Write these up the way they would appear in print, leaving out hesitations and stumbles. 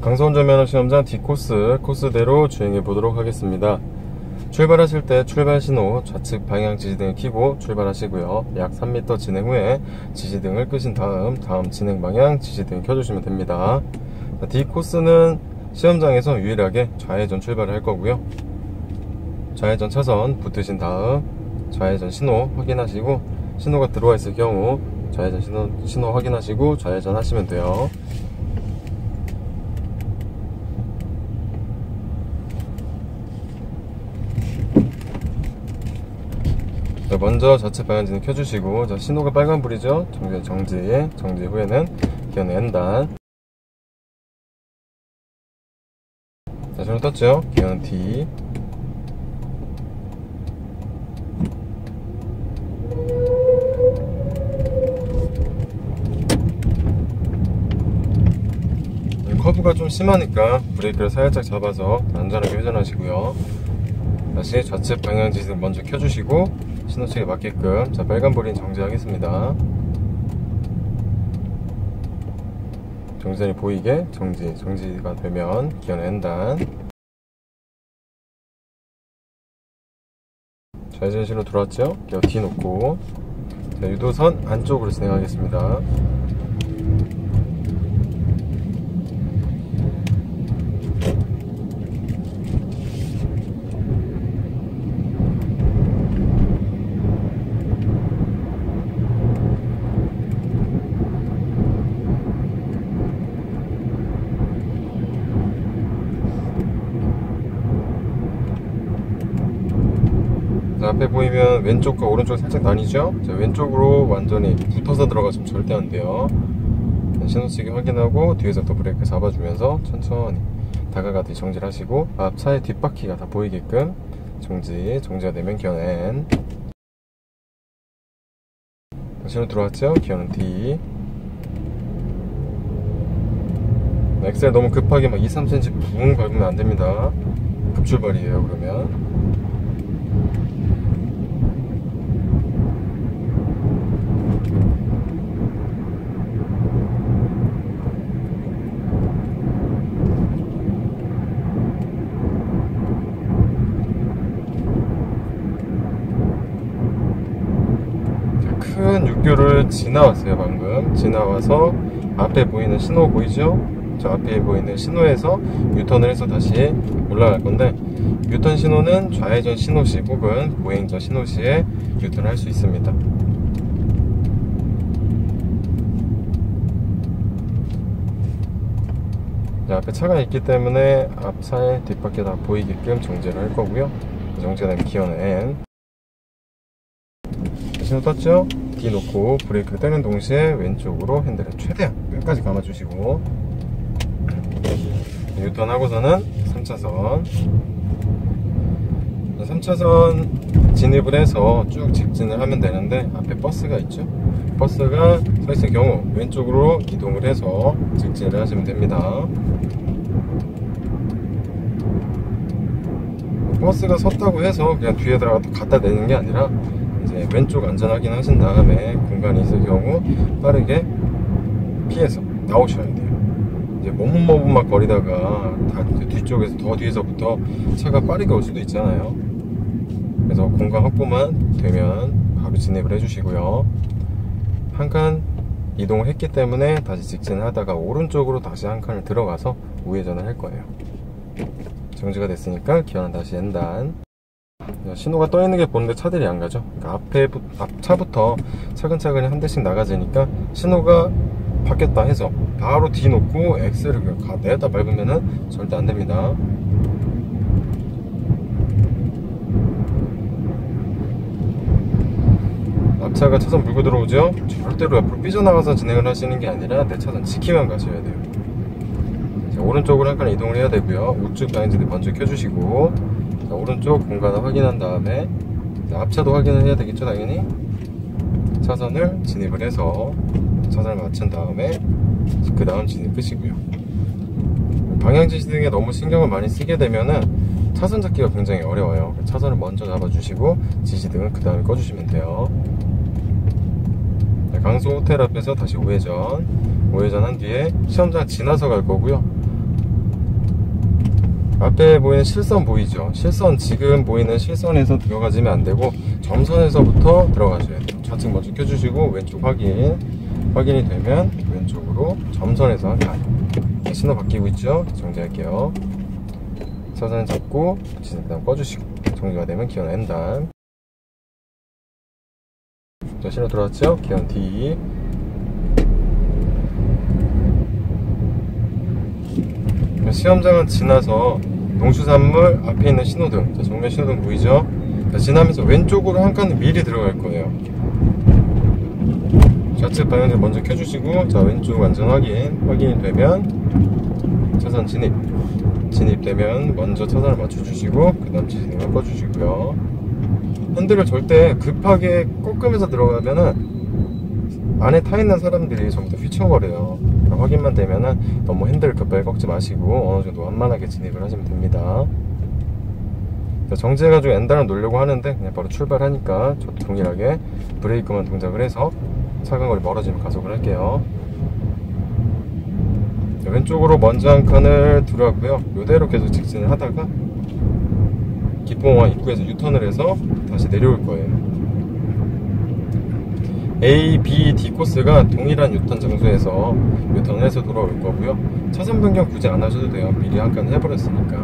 강서운전면허 시험장 D코스대로 주행해 보도록 하겠습니다. 출발하실 때 출발 신호 좌측 방향 지시등을 켜고 출발하시고요. 약 3m 진행 후에 지시등을 끄신 다음 진행 방향 지시등 켜주시면 됩니다. D코스는 시험장에서 유일하게 좌회전 출발을 할 거고요. 좌회전 차선 붙으신 다음 좌회전 신호 확인하시고, 신호가 들어와 있을 경우 좌회전 신호 확인하시고 좌회전 하시면 돼요. 먼저 좌측 방향지는 켜주시고, 자, 신호가 빨간불이죠. 정지 후에는 기어는 N단. 자, 신호 떴죠. 기어는 D. 커브가 좀 심하니까 브레이크를 살짝 잡아서 안전하게 회전하시고요. 다시 좌측 방향지시를 먼저 켜주시고 신호체에 맞게끔, 자, 빨간불인 정지하겠습니다. 정지선이 보이게 정지가 되면 기어는 N단. 좌회전 신호 들어왔죠? 기어 D 놓고, 자, 유도선 안쪽으로 진행하겠습니다. 자, 앞에 보이면 왼쪽과 오른쪽 살짝 나뉘죠? 자, 왼쪽으로 완전히 붙어서 들어가시면 절대 안 돼요. 신호치기 확인하고 뒤에서부터 브레이크 잡아주면서 천천히 다가가듯이 정지를 하시고, 앞 차의 뒷바퀴가 다 보이게끔 정지가 되면 기어는 N. 신호 들어왔죠? 기어는 D. 엑셀 너무 급하게 막 2-3cm 붕 밟으면 안 됩니다. 급출발이에요, 그러면. 큰 육교를 지나왔어요. 방금 지나와서 앞에 보이는 신호 보이죠? 저 앞에 보이는 신호에서 유턴을 해서 다시 올라갈 건데, 유턴 신호는 좌회전 신호시 혹은 보행자 신호시에 유턴을 할 수 있습니다. 자, 앞에 차가 있기 때문에 앞 차의 뒷바퀴 다 보이게끔 정지를 할 거고요. 정지가 되면 기어는 N. 신호 떴죠? D 놓고 브레이크를 떼는 동시에 왼쪽으로 핸들을 최대한 끝까지 감아주시고, 유턴하고서는 3차선 진입을 해서 쭉 직진을 하면 되는데, 앞에 버스가 있죠? 버스가 서 있을 경우 왼쪽으로 이동을 해서 직진을 하시면 됩니다. 버스가 섰다고 해서 그냥 뒤에다가 갖다 내는 게 아니라, 이제 왼쪽 안전 확인하신 다음에 공간이 있을 경우 빠르게 피해서 나오셔야 돼요. 이제 머뭇머뭇 거리다가 뒤쪽에서 더 뒤에서부터 차가 빠르게 올 수도 있잖아요. 그래서 공간 확보만 되면 바로 진입을 해주시고요. 한 칸 이동을 했기 때문에 다시 직진을 하다가 오른쪽으로 다시 한 칸을 들어가서 우회전을 할 거예요. 정지가 됐으니까 기어는 다시 N단. 신호가 떠 있는 게 보는데 차들이 안 가죠. 그러니까 앞 차부터 차근차근히 한 대씩 나가지니까, 신호가 바뀌었다 해서 바로 D 놓고 엑셀을 내다 밟으면은 절대 안 됩니다. 앞차가 차선 물고 들어오죠? 절대로 옆으로 삐져나가서 진행을 하시는 게 아니라 내 차선 지키면 가셔야 돼요. 자, 오른쪽으로 한 칸 이동을 해야 되고요. 우측 방향지를 먼저 켜주시고, 자, 오른쪽 공간을 확인한 다음에, 자, 앞차도 확인을 해야 되겠죠, 당연히. 차선을 진입을 해서 차선을 맞춘 다음에 그 다음 진입 끄시고요. 방향지시 등에 너무 신경을 많이 쓰게 되면은 차선 잡기가 굉장히 어려워요. 차선을 먼저 잡아주시고 지시등은 그 다음에 꺼주시면 돼요. 강소 호텔 앞에서 다시 우회전 한 뒤에 시험장 지나서 갈 거고요. 앞에 보이는 실선 보이죠? 실선, 지금 보이는 실선에서 들어가지면 안 되고 점선에서부터 들어가셔야 돼요. 좌측 먼저 켜주시고 왼쪽 확인이 되면 왼쪽으로 점선에서 신호 바뀌고 있죠? 정지할게요. 차선 잡고 진입단 꺼주시고 정지가 되면 기어 N단. 자, 신호 들어왔죠? 기어 D. 시험장은 지나서 농수산물 앞에 있는 신호등, 자, 정면 신호등 보이죠? 자, 지나면서 왼쪽으로 한 칸 미리 들어갈 거예요. 좌측 방향제 먼저 켜주시고, 자, 왼쪽 안전 확인이 되면 차선 진입되면 먼저 차선을 맞춰주시고 그 다음 진입을 꺼주시고요. 핸들을 절대 급하게 꺾으면서 들어가면은 안에 타있는 사람들이 전부 다 휘청거려요. 확인만 되면은 너무 핸들을 급하게 꺾지 마시고 어느정도 완만하게 진입을 하시면 됩니다. 정지해가지고 N단을 놓으려고 하는데 그냥 바로 출발하니까 저도 동일하게 브레이크만 동작을 해서 차간 거리 멀어지면 가속을 할게요. 왼쪽으로 먼저 한 칸을 들어가고요. 이대로 계속 직진을 하다가 기포공항 입구에서 유턴을 해서 다시 내려올 거예요. A, B, D 코스가 동일한 유턴 장소에서 유턴을 해서 돌아올 거고요. 차선 변경 굳이 안 하셔도 돼요. 미리 한 칸 해버렸으니까.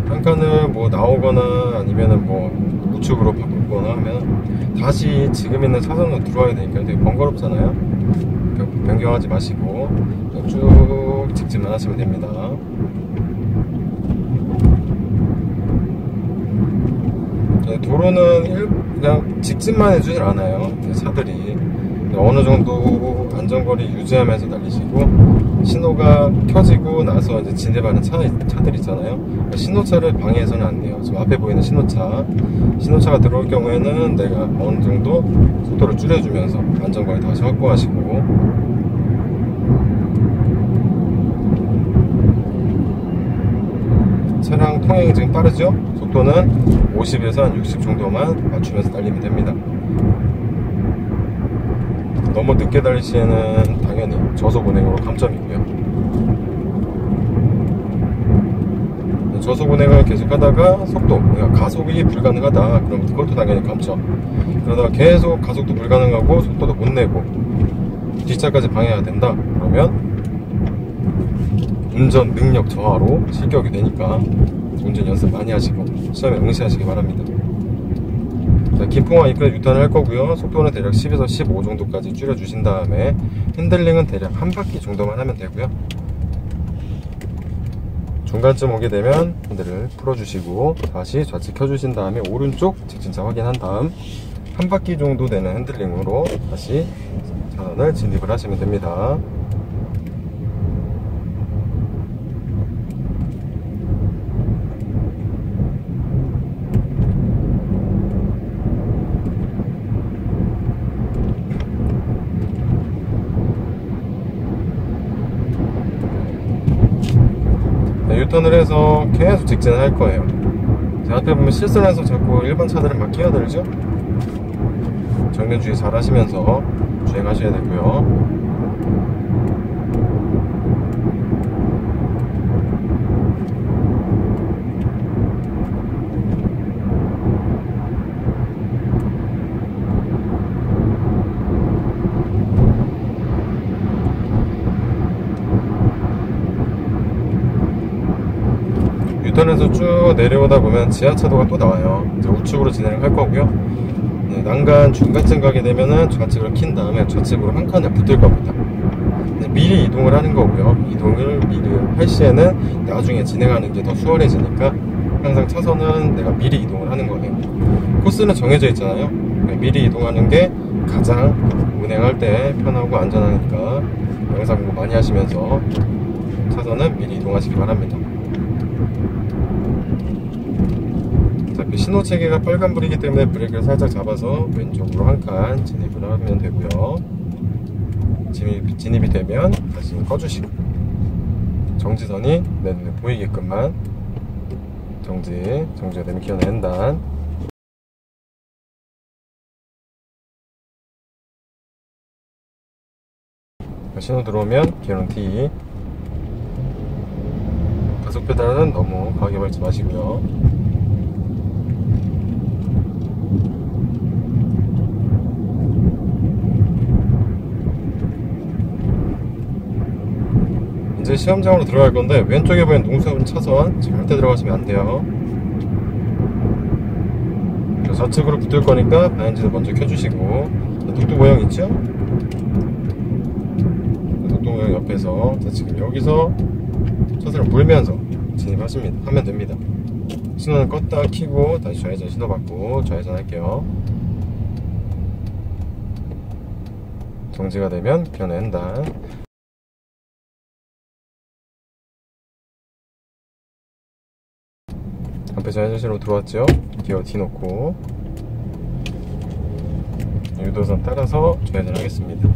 한 칸을 뭐 나오거나 아니면은 뭐 우측으로 바꾸거나 하면 다시 지금 있는 차선으로 들어와야 되니까 되게 번거롭잖아요. 변경하지 마시고 쭉 직진만 하시면 됩니다. 도로는 그냥 직진만 해주질 않아요. 차들이 어느 정도 안전거리 유지하면서 달리시고 신호가 켜지고 나서 이제 진입하는 차들 있잖아요. 신호차를 방해해서는 안 돼요. 지금 앞에 보이는 신호차가 들어올 경우에는 내가 어느 정도 속도를 줄여주면서 안전거리 다시 확보하시고, 차량 통행이 지금 빠르죠? 속도는 50에서 한 60 정도만 맞추면서 달리면 됩니다. 너무 늦게 달릴 시에는 당연히 저속 운행으로 감점이고요. 저속 운행을 계속 하다가 속도, 그러니까 가속이 불가능하다 그럼 그것도 당연히 감점. 그러다가 계속 가속도 불가능하고 속도도 못 내고 뒷차까지 방해해야 된다 그러면 운전 능력 저하로 실격이 되니까 운전 연습 많이 하시고 시험에 응시하시기 바랍니다. 자, 김포항 입구에 유턴을 할 거고요. 속도는 대략 10에서 15 정도까지 줄여주신 다음에 핸들링은 대략 한 바퀴 정도만 하면 되고요. 중간쯤 오게 되면 핸들을 풀어주시고 다시 좌측 켜주신 다음에 오른쪽 직진차 확인한 다음 한 바퀴 정도 되는 핸들링으로 다시 차선을 진입을 하시면 됩니다. 유턴을 해서 계속 직진을 할 거예요. 앞에 보면 실선에서 자꾸 일반 차들은 막 끼어들죠? 정면 주의 잘 하시면서 주행하셔야 되고요. 유턴에서 쭉 내려오다 보면 지하차도가 또 나와요. 이제 우측으로 진행을 할 거고요. 네, 난간 중간쯤 가게 되면은 좌측을 킨 다음에 좌측으로 한 칸에 붙을 겁니다. 네, 미리 이동을 하는 거고요. 이동을 미리 할 시에는 나중에 진행하는 게 더 수월해지니까 항상 차선은 내가 미리 이동을 하는 거예요. 코스는 정해져 있잖아요. 네, 미리 이동하는 게 가장 운행할 때 편하고 안전하니까 영상 공부 많이 하시면서 차선은 미리 이동하시기 바랍니다. 신호 체계가 빨간불이기 때문에 브레이크를 살짝 잡아서 왼쪽으로 한 칸 진입을 하면 되고요. 진입이 되면 다시 꺼주시고 정지선이 내 눈에 보이게끔만 정지가 되면 기어 N단. 신호 들어오면 기어는 T. 가속 페달은 너무 강하게 밟지 마시고요. 이제 시험장으로 들어갈 건데 왼쪽에 보이는 농수분 차선 절대 들어가시면 안 돼요. 좌측으로 붙을 거니까 방향지도 먼저 켜주시고, 독도 모형 있죠? 독도 모형 옆에서, 자, 지금 여기서 차선을 물면서 진입하십니다. 하면 됩니다. 신호는 껐다 켜고 다시 좌회전 신호 받고 좌회전 할게요. 정지가 되면 변환다. 앞에 좌회전시로 들어왔죠? 기어 D 놓고 유도선 따라서 좌회전 하겠습니다.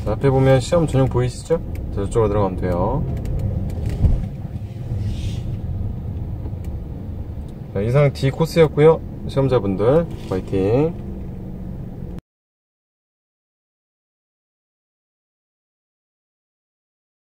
자, 앞에 보면 시험 전용 보이시죠? 자, 저쪽으로 들어가면 돼요. 자, 이상 D 코스였고요. 시험자분들 화이팅!